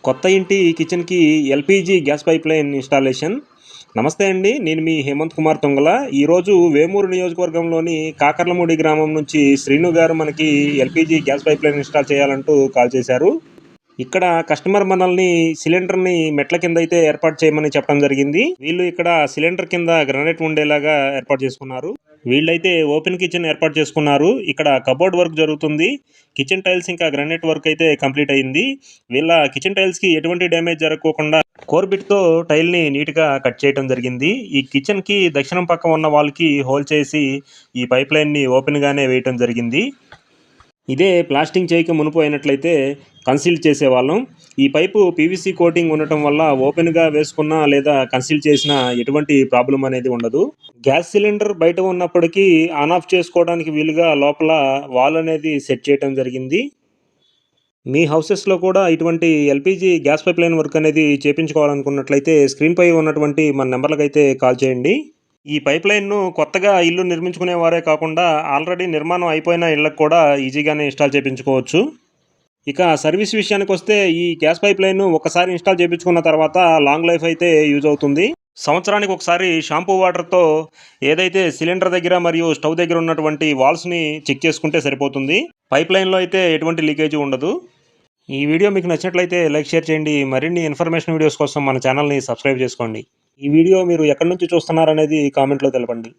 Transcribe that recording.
కొత్త ఇంటి కిచెన్‌కి ఎల్‌పీజీ గ్యాస్ పైప్‌లైన్ ఇన్‌స్టాలేషన్. నమస్తే అండి. నేను మీ హేమంత్ కుమార్ తుంగల. ఈరోజు వేమూరు నియోజకవర్గంలోని కాకర్లమూడి గ్రామం నుంచి శ్రీను గారు మనకి ఎల్‌పీజీ గ్యాస్ పైప్‌లైన్ ఇన్‌స్టాల్ చేయాలంటూ కాల్ చేశారు. ఇక్కడ కస్టమర్ మనల్ని సిలిండర్‌ని మెట్ల కింద అయితే ఏర్పాటు చేయమని చెప్పడం జరిగింది. వీళ్ళు ఇక్కడ సిలిండర్ కింద గ్రానైట్ ఉండేలాగా ఏర్పాటు చేసుకున్నారు. వీళ్ళైతే ఓపెన్ కిచెన్ ఏర్పాటు చేసుకున్నారు. ఇక్కడ కబోర్డ్ వర్క్ జరుగుతుంది. కిచెన్ టైల్స్ ఇంకా గ్రానైట్ వర్క్ అయితే కంప్లీట్ అయింది. వీళ్ళ కిచెన్ టైల్స్‌కి ఎటువంటి డ్యామేజ్ జరగకోకుండా కోర్ బిట్‌తో టైల్‌ని నీట్‌గా కట్ చేయడం జరిగింది. ఈ కిచెన్‌కి దక్షిణం పక్క ఉన్న వాల్‌కి హోల్ చేసి ఈ పైప్‌లైన్‌ని ఓపెన్‌గానే వేయటం జరిగింది. ఇదే ప్లాస్టింగ్ చేయక మునుపు అయినట్లయితే కన్సీల్ చేసేవాళ్ళం. ఈ పైపు పీవీసీ కోటింగ్ ఉండటం వల్ల ఓపెన్‌గా వేసుకున్నా లేదా కన్సీల్ చేసినా ఎటువంటి ప్రాబ్లమ్ అనేది ఉండదు. గ్యాస్ సిలిండర్ బయట ఉన్నప్పటికీ ఆన్ ఆఫ్ చేసుకోవడానికి వీలుగా లోపల వాల్ అనేది సెట్ చేయటం జరిగింది. మీ హౌసెస్‌లో కూడా ఇటువంటి ఎల్‌పీజీ గ్యాస్ పైప్‌లైన్ వర్క్ అనేది చేపించుకోవాలనుకున్నట్లయితే స్క్రీన్‌పై ఉన్నటువంటి మన నంబర్‌లకైతే కాల్ చేయండి. ఈ పైప్‌లైన్‌ను కొత్తగా ఇల్లు నిర్మించుకునే వారే కాకుండా ఆల్రెడీ నిర్మాణం అయిపోయిన ఇళ్ళకి కూడా ఈజీగానే ఇన్‌స్టాల్ చేపించుకోవచ్చు. ఇక సర్వీస్ విషయానికొస్తే ఈ గ్యాస్ పైప్‌లైన్ ఒకసారి ఇన్‌స్టాల్ చేపించుకున్న తర్వాత లాంగ్ లైఫ్ అయితే యూజ్ అవుతుంది. సంవత్సరానికి ఒకసారి షాంపూ వాటర్‌తో ఏదైతే సిలిండర్ దగ్గర మరియు స్టవ్ దగ్గర ఉన్నటువంటి వాల్స్‌ని చెక్ చేసుకుంటే సరిపోతుంది. పైప్‌లైన్‌లో అయితే ఎటువంటి లీకేజ్ ఉండదు. ఈ వీడియో మీకు నచ్చినట్లయితే లైక్, షేర్ చేయండి. మరిన్ని ఇన్ఫర్మేషన్ వీడియోస్ కోసం మన ఛానల్‌ని సబ్స్క్రైబ్ చేసుకోండి. ఈ వీడియో మీరు ఎక్కడి నుంచి చూస్తున్నారనేది కామెంట్‌లో తెలపండి.